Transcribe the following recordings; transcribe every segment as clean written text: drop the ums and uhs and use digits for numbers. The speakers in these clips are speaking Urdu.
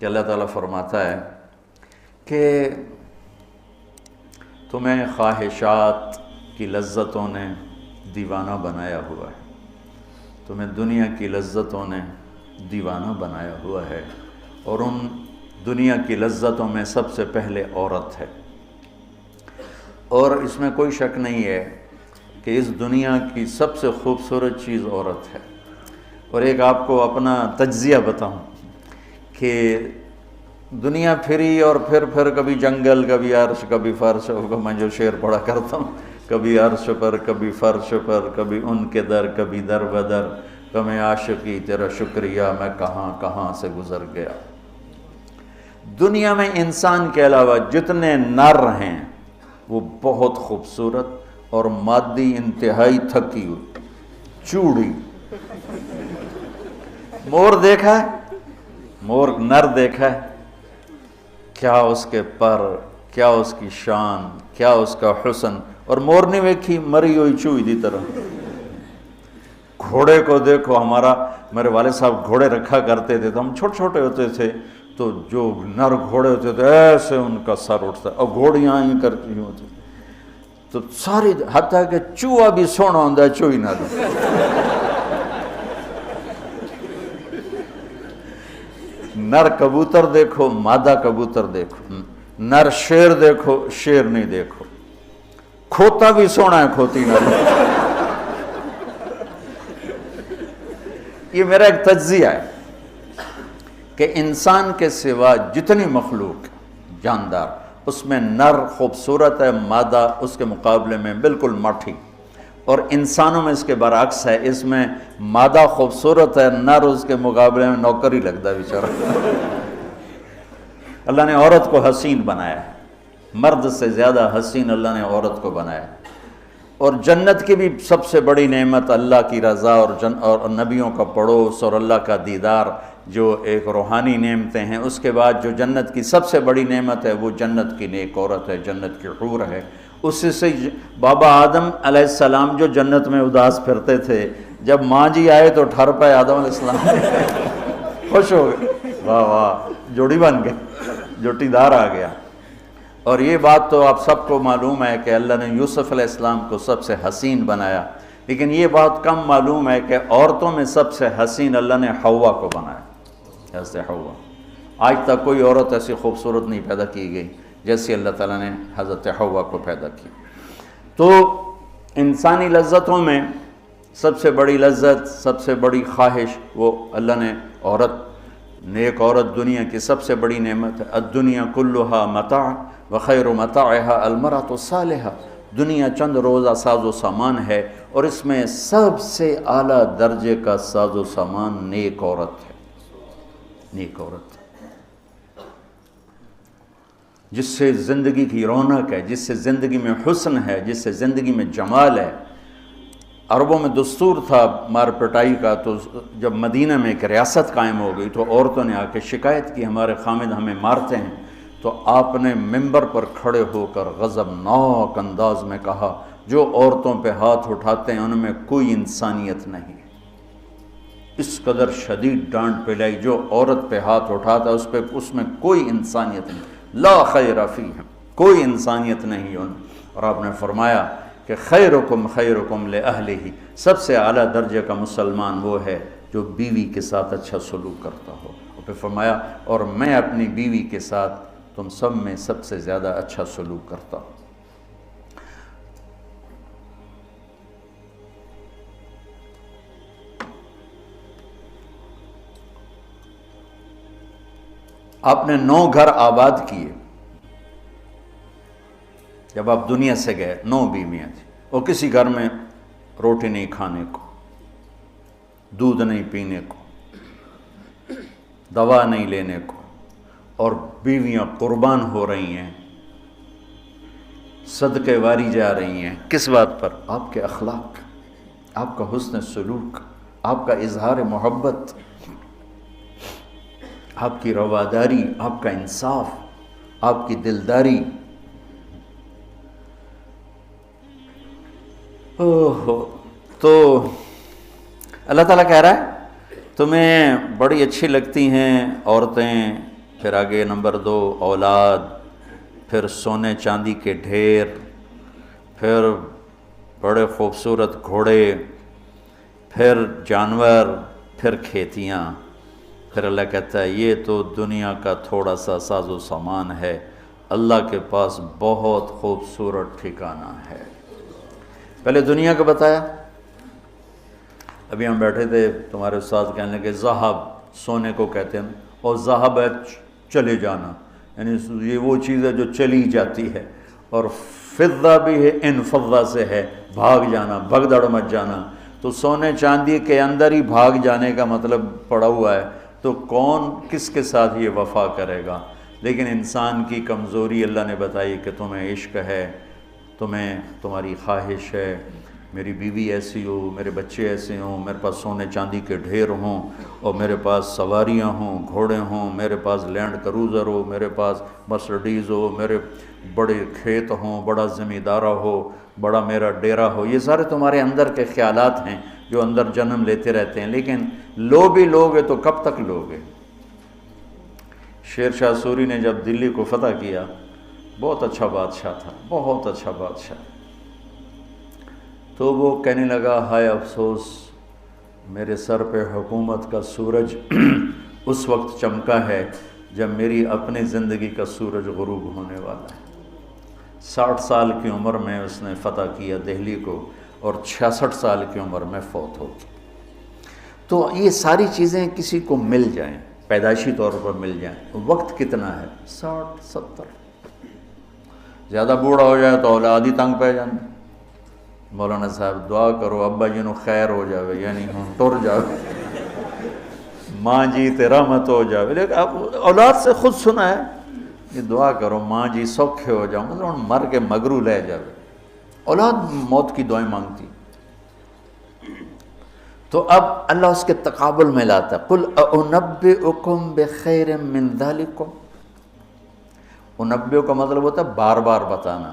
کہ اللہ تعالیٰ فرماتا ہے کہ تمہیں خواہشات کی لذتوں نے دیوانہ بنایا ہوا ہے، تمہیں دنیا کی لذتوں نے دیوانہ بنایا ہوا ہے، اور ان دنیا کی لذتوں میں سب سے پہلے عورت ہے، اور اس میں کوئی شک نہیں ہے کہ اس دنیا کی سب سے خوبصورت چیز عورت ہے۔ اور ایک آپ کو اپنا تجزیہ بتاؤں کہ دنیا پھری اور پھر کبھی جنگل، کبھی عرش، کبھی فرش، میں جو شعر پڑھا کرتا ہوں، کبھی عرش پر، کبھی فرش پر، کبھی ان کے در، کبھی در بدر، غم عاشقی تیرا شکریہ میں کہاں کہاں سے گزر گیا۔ دنیا میں انسان کے علاوہ جتنے نر ہیں وہ بہت خوبصورت اور مادی انتہائی تھکی ہوئی، چوڑی۔ مور دیکھا ہے؟ مور نر دیکھا ہے؟ کیا اس کے پر، کیا اس کی شان، کیا اس کا حسن، اور مور نہیں ویکھی مری ہوئی چوئی دی طرح۔ گھوڑے کو دیکھو، میرے والد صاحب گھوڑے رکھا کرتے تھے، تو ہم چھوٹے چھوٹے ہوتے تھے تو جو نر گھوڑے ہوتے تھے ایسے ان کا سر اٹھتا، اور گھوڑیاں ہی کرتی ہوتی تو ساری، حتیٰ کہ چوہا بھی سونا ہوتا ہے چوئی نر۔ نر کبوتر دیکھو، مادہ کبوتر دیکھو، نر شیر دیکھو، شیر نہیں دیکھو، کھوتا بھی سونا ہے کھوتی نر۔ یہ میرا ایک تجزیہ ہے کہ انسان کے سوا جتنی مخلوق جاندار، اس میں نر خوبصورت ہے، مادہ اس کے مقابلے میں بالکل ماٹھی، اور انسانوں میں اس کے برعکس ہے، اس میں مادہ خوبصورت ہے، نر اس کے مقابلے میں نوکر ہی لگتا ہے بیچارہ۔ اللہ نے عورت کو حسین بنایا ہے، مرد سے زیادہ حسین اللہ نے عورت کو بنایا ہے، اور جنت کی بھی سب سے بڑی نعمت اللہ کی رضا اور نبیوں کا پڑوس اور اللہ کا دیدار، جو ایک روحانی نعمتیں ہیں۔ اس کے بعد جو جنت کی سب سے بڑی نعمت ہے وہ جنت کی نیک عورت ہے، جنت کی حور ہے۔ اس سے بابا آدم علیہ السلام جو جنت میں اداس پھرتے تھے، جب ماں جی آئے تو ٹھر پائے آدم علیہ السلام، خوش ہو گئے، واہ واہ جوڑی بن گئے، جوٹی دار آ گیا۔ اور یہ بات تو آپ سب کو معلوم ہے کہ اللہ نے یوسف علیہ السلام کو سب سے حسین بنایا، لیکن یہ بات کم معلوم ہے کہ عورتوں میں سب سے حسین اللہ نے حوا کو بنایا، جیسے حوا۔ آج تک کوئی عورت ایسی خوبصورت نہیں پیدا کی گئی جیسے اللہ تعالیٰ نے حضرت حوا کو پیدا کی۔ تو انسانی لذتوں میں سب سے بڑی لذت، سب سے بڑی خواہش وہ اللہ نے عورت، نیک عورت دنیا کی سب سے بڑی نعمت ہے۔ الدنیا کلھا متاع وخیر متاعها المرأة الصالحہ، دنیا چند روزہ ساز و سامان ہے، اور اس میں سب سے اعلیٰ درجے کا ساز و سامان نیک عورت ہے، نیک عورت، جس سے زندگی کی رونق ہے، جس سے زندگی میں حسن ہے، جس سے زندگی میں جمال ہے۔ عربوں میں دستور تھا مار پٹائی کا، تو جب مدینہ میں ایک ریاست قائم ہو گئی تو عورتوں نے آ کے شکایت کی ہمارے خامد ہمیں مارتے ہیں، تو آپ نے منبر پر کھڑے ہو کر غضبناک انداز میں کہا، جو عورتوں پہ ہاتھ اٹھاتے ہیں ان میں کوئی انسانیت نہیں۔ اس قدر شدید ڈانٹ پلائی، جو عورت پہ ہاتھ اٹھاتا اس میں کوئی انسانیت نہیں، لا خیر فیہم، کوئی انسانیت نہیں ان۔ اور آپ نے فرمایا کہ خیرکم خیرکم لأہلہ، سب سے اعلیٰ درجے کا مسلمان وہ ہے جو بیوی کے ساتھ اچھا سلوک کرتا ہو۔ اور پھر فرمایا، اور میں اپنی بیوی کے ساتھ تم سب میں سب سے زیادہ اچھا سلوک کرتا ہوں۔ آپ نے 9 گھر آباد کیے، جب آپ دنیا سے گئے 9 بیویاں تھیں، اور کسی گھر میں روٹی نہیں کھانے کو، دودھ نہیں پینے کو، دوا نہیں لینے کو، اور بیویاں قربان ہو رہی ہیں، صدقے واری جا رہی ہیں۔ کس بات پر؟ آپ کے اخلاق، آپ کا حسن سلوک، آپ کا اظہار محبت، آپ کی رواداری، آپ کا انصاف، آپ کی دلداری۔ تو اللہ تعالیٰ کہہ رہا ہے تمہیں بڑی اچھی لگتی ہیں عورتیں پھر آگے نمبر 2 اولاد، پھر سونے چاندی کے ڈھیر، پھر بڑے خوبصورت گھوڑے، پھر جانور، پھر کھیتیاں. پھر اللہ کہتا ہے یہ تو دنیا کا تھوڑا سا ساز و سامان ہے، اللہ کے پاس بہت خوبصورت ٹھکانہ ہے. پہلے دنیا کا بتایا. ابھی ہم بیٹھے تھے، تمہارے استاد کہنے لگے ذہب سونے کو کہتے ہیں، اور ذہب ہے چلے جانا، یعنی یہ وہ چیز ہے جو چلی جاتی ہے، اور فضہ بھی ہے، ان فضہ سے ہے بھاگ جانا، بھگدڑ مچ جانا. تو سونے چاندی کے اندر ہی بھاگ جانے کا مطلب پڑا ہوا ہے، تو کون کس کے ساتھ یہ وفا کرے گا؟ لیکن انسان کی کمزوری اللہ نے بتائی کہ تمہیں عشق ہے، تمہیں تمہاری خواہش ہے میری بیوی ایسی ہو، میرے بچے ایسے ہوں، میرے پاس سونے چاندی کے ڈھیر ہوں، اور میرے پاس سواریاں ہوں، گھوڑے ہوں، میرے پاس لینڈ کروزر ہو، میرے پاس مرسڈیز ہو، میرے بڑے کھیت ہوں، بڑا زمیندارہ ہو، بڑا میرا ڈیرا ہو. یہ سارے تمہارے اندر کے خیالات ہیں جو اندر جنم لیتے رہتے ہیں، لیکن لو بھی لوگے تو کب تک لوگے؟ شیر شاہ سوری نے جب دلی کو فتح کیا، بہت اچھا بادشاہ تھا، بہت اچھا بادشاہ، تو وہ کہنے لگا ہائے افسوس میرے سر پہ حکومت کا سورج اس وقت چمکا ہے جب میری اپنی زندگی کا سورج غروب ہونے والا ہے. 60 سال کی عمر میں اس نے فتح کیا دہلی کو، اور 66 سال کی عمر میں فوت ہو گیا. تو یہ ساری چیزیں کسی کو مل جائیں، پیدائشی طور پر مل جائیں، وقت کتنا ہے؟ 60 70. زیادہ بوڑھا ہو جائے تو اولاد ہی تنگ پہ جانے. مولانا صاحب دعا کرو ابا جی نو خیر ہو جاوے، یعنی ہوں ٹر جاوے، ماں جی تے رحمت ہو جاوے. لیکن اب اولاد سے خود سنا ہے یہ دعا کرو ماں جی سوکھے ہو جاؤ، مطلب مر کے مگرو لے جاوے. اولاد موت کی دعائیں مانگتی. تو اب اللہ اس کے تقابل میں لاتا ہے قُلْ أُنَبِّئُكُمْ بِخَيْرٍ مِّن ذَلِكُمْ. انبیو کا مطلب ہوتا ہے بار بار بتانا.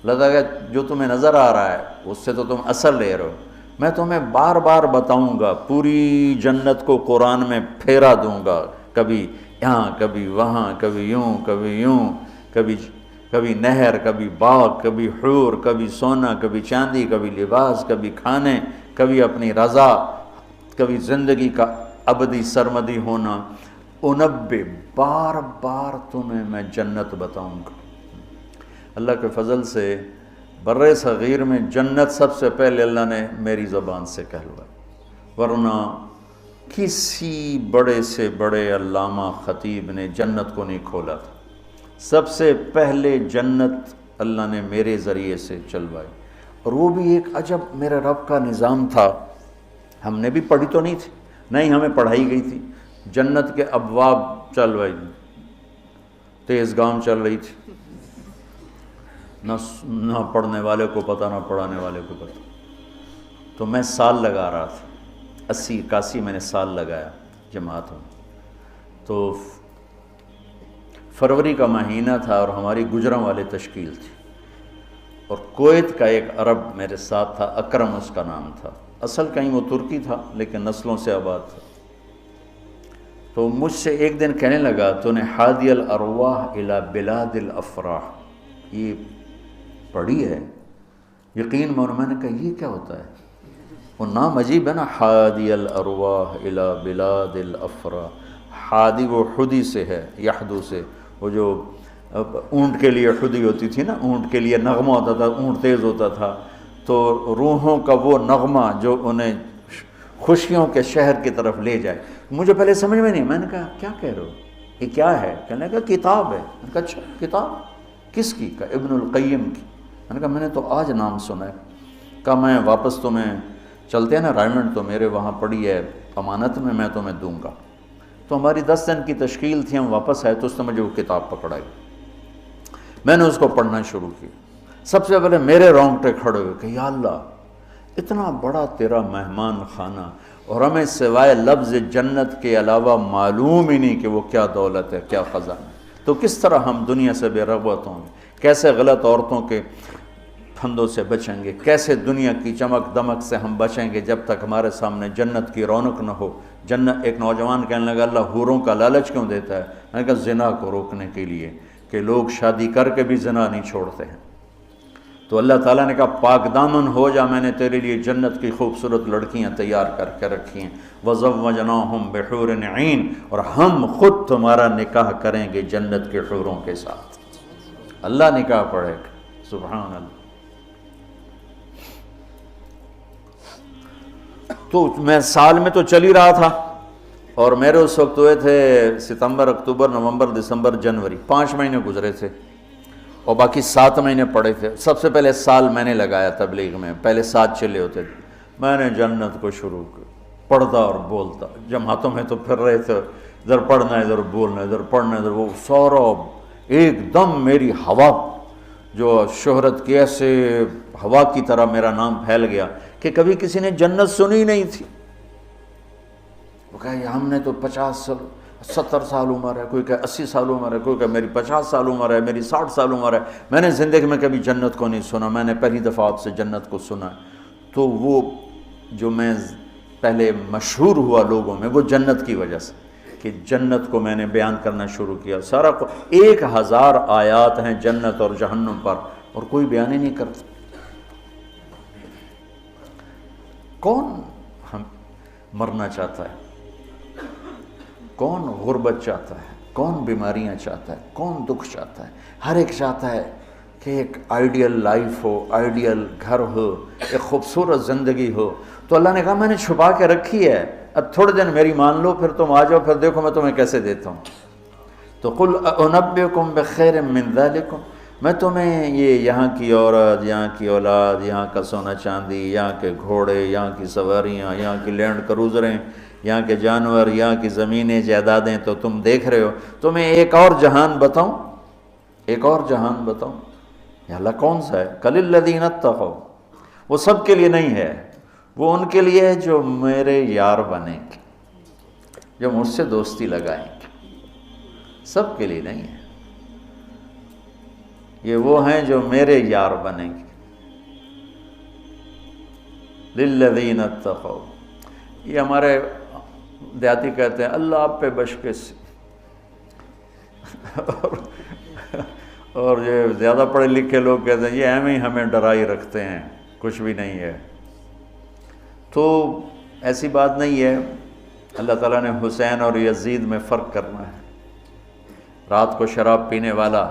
لگا کہ جو تمہیں نظر آ رہا ہے اس سے تو تم اثر لے رہے ہو، میں تمہیں بار بار بتاؤں گا، پوری جنت کو قرآن میں پھیرا دوں گا، کبھی یہاں کبھی وہاں، کبھی یوں کبھی یوں، کبھی نہر، کبھی باغ، کبھی حور، کبھی سونا، کبھی چاندی، کبھی لباس، کبھی کھانے، کبھی اپنی رضا، کبھی زندگی کا ابدی سرمدی ہونا. انبے بار بار تمہیں میں جنت بتاؤں گا. اللہ کے فضل سے بر صغیر میں جنت سب سے پہلے اللہ نے میری زبان سے کہلوائی، ورنہ کسی بڑے سے بڑے علامہ خطیب نے جنت کو نہیں کھولا تھا. سب سے پہلے جنت اللہ نے میرے ذریعے سے چلوائی، اور وہ بھی ایک عجب میرے رب کا نظام تھا. ہم نے بھی پڑھی تو نہیں تھی، نہیں ہمیں پڑھائی گئی تھی. جنت کے ابواب چلوائی، تیز گام چل رہی تھی، نہ پڑھنے والے کو پتہ نہ پڑھانے والے کو پتہ. تو میں سال لگا رہا تھا، 80 81 میں نے سال لگایا جماعت میں. تو فروری کا مہینہ تھا اور ہماری گجراں والے تشکیل تھی، اور کویت کا ایک عرب میرے ساتھ تھا، اکرم اس کا نام تھا. اصل کہیں وہ ترکی تھا لیکن نسلوں سے آباد تھا. تو مجھ سے ایک دن کہنے لگا تو نے حادی الارواح الی بلاد الافراح یہ پڑھی ہے؟ یقین میں نے کہا یہ کیا ہوتا ہے؟ وہ نام عجیب ہے نا، حادی الارواح الی بلاد الافراح. حادی وہ حدی سے ہے، یحدو سے، وہ جو اونٹ کے لیے حدی ہوتی تھی نا، اونٹ کے لیے نغمہ ہوتا تھا، اونٹ تیز ہوتا تھا، تو روحوں کا وہ نغمہ جو انہیں خوشیوں کے شہر کی طرف لے جائے. مجھے پہلے سمجھ میں نہیں، میں نے کہا کیا کہہ رہے ہو، یہ کیا ہے؟ کہنے لگا کتاب ہے. میں نے کہا اچھا کتاب کس کی؟ کہا ابن القیم کی. میں نے کہا میں نے تو آج نام سنا ہے. کہا میں واپس تمہیں چلتے ہیں نا رائمنڈ، تو میرے وہاں پڑی ہے امانت میں تمہیں دوں گا. تو ہماری 10 دن کی تشکیل تھی، ہم واپس آئے تو اس نے مجھے وہ کتاب پکڑائی. میں نے اس کو پڑھنا شروع کی. سب سے پہلے میرے رونگٹے کھڑے ہوئے کہ یا اللہ اتنا بڑا تیرا مہمان خانہ، اور ہمیں سوائے لفظ جنت کے علاوہ معلوم ہی نہیں کہ وہ کیا دولت ہے، کیا خزانہ. تو کس طرح ہم دنیا سے بے رغبت ہوں گے، کیسے غلط عورتوں کے پھندوں سے بچیں گے، کیسے دنیا کی چمک دمک سے ہم بچیں گے جب تک ہمارے سامنے جنت کی رونق نہ ہو. جنت ایک نوجوان کہنے لگا اللہ حوروں کا لالچ کیوں دیتا ہے؟ میں نے کہا زنا کو روکنے کے لیے کہ لوگ شادی کر کے بھی زنا نہیں چھوڑتے ہیں. تو اللہ تعالیٰ نے کہا پاک دامن ہو جا، میں نے تیرے لیے جنت کی خوبصورت لڑکیاں تیار کر کے رکھی ہیں. وَزَوَّجْنَاهُمْ بِحُورٍ عِينٍ، اور ہم خود تمہارا نکاح کریں گے جنت کے حوروں کے ساتھ. اللہ نکاح پڑھے گا. سبحان اللہ. تو میں سال میں تو چل ہی رہا تھا، اور میرے اس وقت ہوئے تھے ستمبر، اکتوبر، نومبر، دسمبر، جنوری، 5 مہینے گزرے تھے اور باقی 7 مہینے پڑے تھے. سب سے پہلے سال میں نے لگایا تبلیغ میں، پہلے 7 چلے ہوتے تھے. میں نے جنت کو شروع کیا، پڑھتا اور بولتا. جماعتوں میں تو پھر رہے تھے، ادھر پڑھنا ادھر بولنا، ادھر پڑھنا ادھر. وہ سارا ایک دم میری ہوا جو شہرت کی، ایسے ہوا کی طرح میرا نام پھیل گیا کہ کبھی کسی نے جنت سنی نہیں تھی. وہ کہا ہم نے تو 50 70 سال عمر ہے، کوئی کہ 80 سال عمر ہے، کوئی کہ میری 50 سال عمر ہے، میری 60 سال عمر ہے، میں نے زندگی میں کبھی جنت کو نہیں سنا، میں نے پہلی دفعہ آپ سے جنت کو سنا. تو وہ جو میں پہلے مشہور ہوا لوگوں میں، وہ جنت کی وجہ سے کہ جنت کو میں نے بیان کرنا شروع کیا. سارا 1000 آیات ہیں جنت اور جہنم پر، اور کوئی بیان ہی نہیں کرتا. کون ہم مرنا چاہتا ہے؟ کون غربت چاہتا ہے؟ کون بیماریاں چاہتا ہے؟ کون دکھ چاہتا ہے؟ ہر ایک چاہتا ہے کہ ایک آئیڈیل لائف ہو، آئیڈیل گھر ہو، ایک خوبصورت زندگی ہو. تو اللہ نے کہا میں نے چھپا کے رکھی ہے، اب تھوڑے دن میری مان لو، پھر تم آ جاؤ، پھر دیکھو میں تمہیں کیسے دیتا ہوں. تو قل انبئکم بخیر من ذالکم، میں تمہیں یہ یہاں کی عورت، یہاں کی اولاد، یہاں کا سونا چاندی، یہاں کے گھوڑے، یہاں کی سواریاں، یہاں کی لینڈ کروزریں، یہاں کے جانور، یہاں کی زمینیں جائیدادیں تو تم دیکھ رہے ہو. تمہیں ایک اور جہان بتاؤں، ایک اور جہان بتاؤں. یا اللہ کون سا ہے؟ قل الذین اتقوا، وہ سب کے لیے نہیں ہے، وہ ان کے لیے ہے جو میرے یار بنیں گے، جو مجھ سے دوستی لگائیں گے. سب کے لیے نہیں ہے، یہ وہ ہیں جو میرے یار بنیں گے. للذین اتقوا. یہ ہمارے دیہاتی کہتے ہیں اللہ آپ پہ بشکش. اور یہ زیادہ پڑھے لکھے لوگ کہتے ہیں یہ ایم ہی ہمیں ڈرائی رکھتے ہیں، کچھ بھی نہیں ہے. تو ایسی بات نہیں ہے. اللہ تعالیٰ نے حسین اور یزید میں فرق کرنا ہے. رات کو شراب پینے والا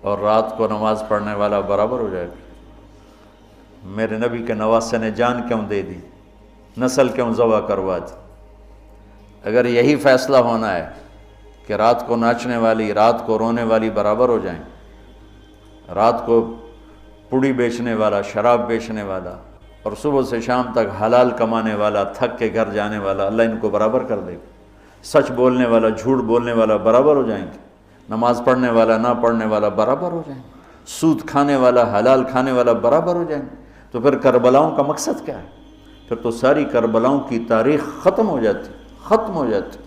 اور رات کو نماز پڑھنے والا برابر ہو جائے گا. میرے نبی کے نواسے نے جان کیوں دے دی، نسل کیوں ذبح کروا دی؟ اگر یہی فیصلہ ہونا ہے کہ رات کو ناچنے والی، رات کو رونے والی برابر ہو جائیں، رات کو پوڑی بیچنے والا، شراب بیچنے والا، اور صبح سے شام تک حلال کمانے والا، تھک کے گھر جانے والا، اللہ ان کو برابر کر دے گا. سچ بولنے والا، جھوٹ بولنے والا برابر ہو جائیں گے. نماز پڑھنے والا، نہ پڑھنے والا برابر ہو جائیں گے. سود کھانے والا، حلال کھانے والا برابر ہو جائیں گے. تو پھر کربلاؤں کا مقصد کیا ہے؟ پھر تو ساری کربلاؤں کی تاریخ ختم ہو جاتی، ختم ہو جاتی.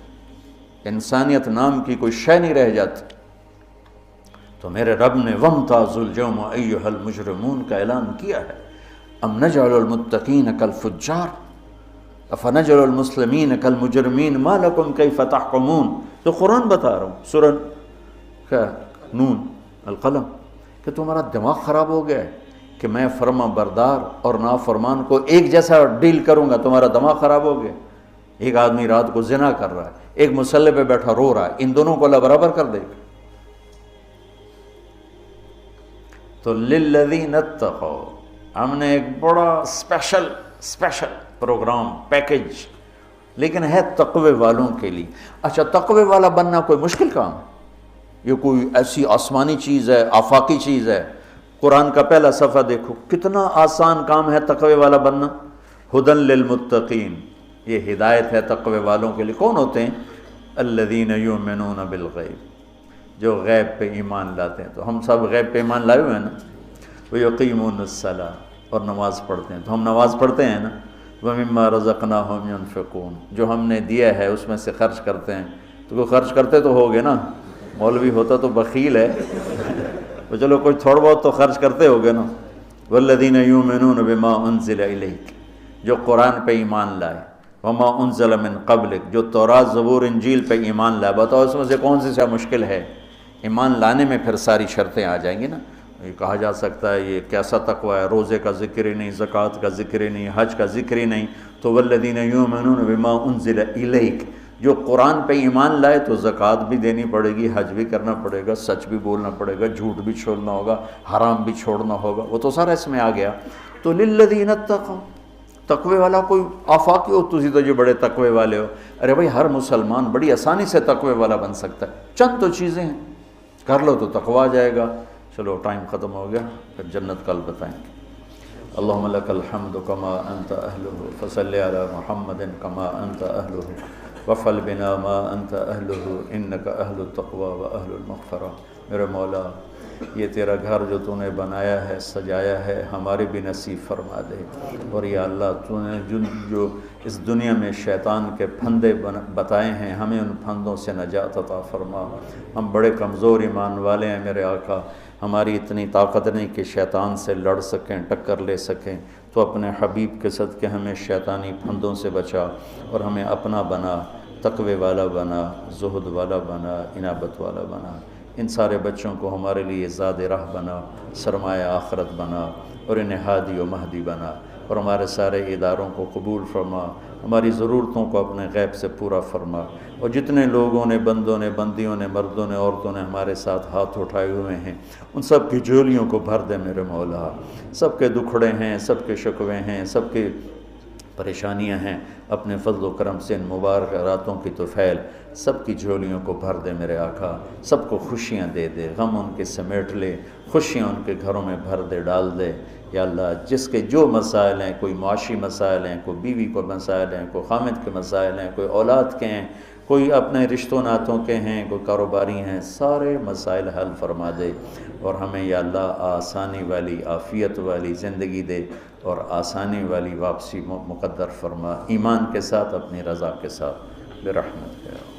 انسانیت نام کی کوئی شے نہیں رہ جاتی. تو میرے رب نے وَامْتَازُوا الْيَوْمَ أَيُّهَا الْمُجْرِمُونَ کا اعلان کیا ہے. ام نجعل الْمُتَّقِينَ كَالْفُجَّارِ افنجعل الْمُسْلِمِينَ كَالْمُجْرِمِينَ مَا لَكُمْ كَيْفَ تَحْكُمُونَ. تو قرآن بتا رہا ہوں، سورہ کیا نون القلم، کہ تمہارا دماغ خراب ہو گیا ہے کہ میں فرما بردار اور نافرمان کو ایک جیسا ڈیل کروں گا. تمہارا دماغ خراب ہو گیا. ایک آدمی رات کو زنا کر رہا ہے، ایک مصلی پہ بیٹھا رو رہا ہے، ان دونوں کو اللہ برابر کر دے گا. تو للذین اتقوا، ہم نے ایک بڑا اسپیشل پروگرام، پیکج، لیکن ہے تقوی والوں کے لیے. اچھا تقوی والا بننا کوئی مشکل کام ہے؟ یہ کوئی ایسی آسمانی چیز ہے، آفاقی چیز ہے؟ قرآن کا پہلا صفحہ دیکھو، کتنا آسان کام ہے تقوی والا بننا. ہدی للمتقین، یہ ہدایت ہے تقوی والوں کے لیے. کون ہوتے ہیں؟ الذین یؤمنون بالغیب، جو غیب پہ ایمان لاتے ہیں. تو ہم سب غیب پہ ایمان لائے ہوئے ہیں نا. ویقیمون الصلاۃ، اور نماز پڑھتے ہیں. تو ہم نماز پڑھتے ہیں نا. ومما رزقناہم ینفقون، جو ہم نے دیا ہے اس میں سے خرچ کرتے ہیں. تو کوئی خرچ کرتے تو ہوگے نا. مولوی ہوتا تو بخیل ہے. تو چلو کوئی تھوڑا بہت تو خرچ کرتے ہوگے نا. والذین یؤمنون بما انزل الیک، جو قرآن پہ ایمان لائے. وما انزل من قبلک، جو تورات زبور انجیل پہ ایمان لا، بتاؤ اس میں سے کون سی مشکل ہے؟ ایمان لانے میں پھر ساری شرطیں آ جائیں گی نا۔ یہ کہا جا سکتا ہے یہ کیسا تقوی ہے، روزے کا ذکر ہی نہیں، زکوٰۃ کا ذکر ہی نہیں، حج کا ذکر ہی نہیں۔ تو والذین یؤمنون بما انزل الیک، جو قرآن پہ ایمان لائے تو زکوٰۃ بھی دینی پڑے گی، حج بھی کرنا پڑے گا، سچ بھی بولنا پڑے گا، جھوٹ بھی چھوڑنا ہوگا، حرام بھی چھوڑنا ہوگا، وہ تو سارا اس میں آ گیا۔ تو للذین اتقوا، تقوی والا کوئی آفاقی ہو تسی تو جو بڑے تقوی والے ہو، ارے بھائی ہر مسلمان بڑی آسانی سے تقوی والا بن سکتا ہے، چند تو چیزیں ہیں، کر لو تو تقوی آ جائے گا۔ چلو ٹائم ختم ہو گیا، پھر جنت کل بتائیں گے۔ اللہم لک الحمد کما انت اہلہ، فصلی علی محمد کما انت اہلہ، وفعل بنا ما انت اہلہ، انک اہل التقوی و اہل المغفرہ۔ میرے مولا یہ تیرا گھر جو تو نے بنایا ہے، سجایا ہے، ہمارے بھی نصیب فرما دے۔ اور یا اللہ تو نے جو اس دنیا میں شیطان کے پھندے بتائے ہیں، ہمیں ان پھندوں سے نجات عطا فرما۔ ہم بڑے کمزور ایمان والے ہیں میرے آقا، ہماری اتنی طاقت نہیں کہ شیطان سے لڑ سکیں، ٹکر لے سکیں۔ تو اپنے حبیب کے صدقے ہمیں شیطانی پھندوں سے بچا اور ہمیں اپنا بنا، تقوی والا بنا، زہد والا بنا، انابت والا بنا۔ ان سارے بچوں کو ہمارے لیے زاد راہ بنا، سرمایہ آخرت بنا، اور انہیں ہادی و مہدی بنا، اور ہمارے سارے اداروں کو قبول فرما، ہماری ضرورتوں کو اپنے غیب سے پورا فرما۔ اور جتنے لوگوں نے، بندوں نے، بندیوں نے، مردوں نے، عورتوں نے ہمارے ساتھ ہاتھ اٹھائے ہوئے ہیں، ان سب کی جھولیوں کو بھر دے میرے مولا۔ سب کے دکھڑے ہیں، سب کے شکوے ہیں، سب کے پریشانیاں ہیں، اپنے فضل و کرم سے ان مبارک راتوں کی طفیل سب کی جھولیوں کو بھر دے میرے آقا۔ سب کو خوشیاں دے دے، غم ان کے سمیٹ لے، خوشیاں ان کے گھروں میں بھر دے، ڈال دے۔ یا اللہ جس کے جو مسائل ہیں، کوئی معاشی مسائل ہیں، کوئی بیوی کو مسائل ہیں، کوئی خامد کے مسائل ہیں، کوئی اولاد کے ہیں، کوئی اپنے رشتوں ناتوں کے ہیں، کوئی کاروباری ہیں، سارے مسائل حل فرما دے۔ اور ہمیں یا اللہ آسانی والی، عافیت والی زندگی دے، اور آسانی والی واپسی مقدر فرما، ایمان کے ساتھ، اپنی رضا کے ساتھ، برحمت ہے۔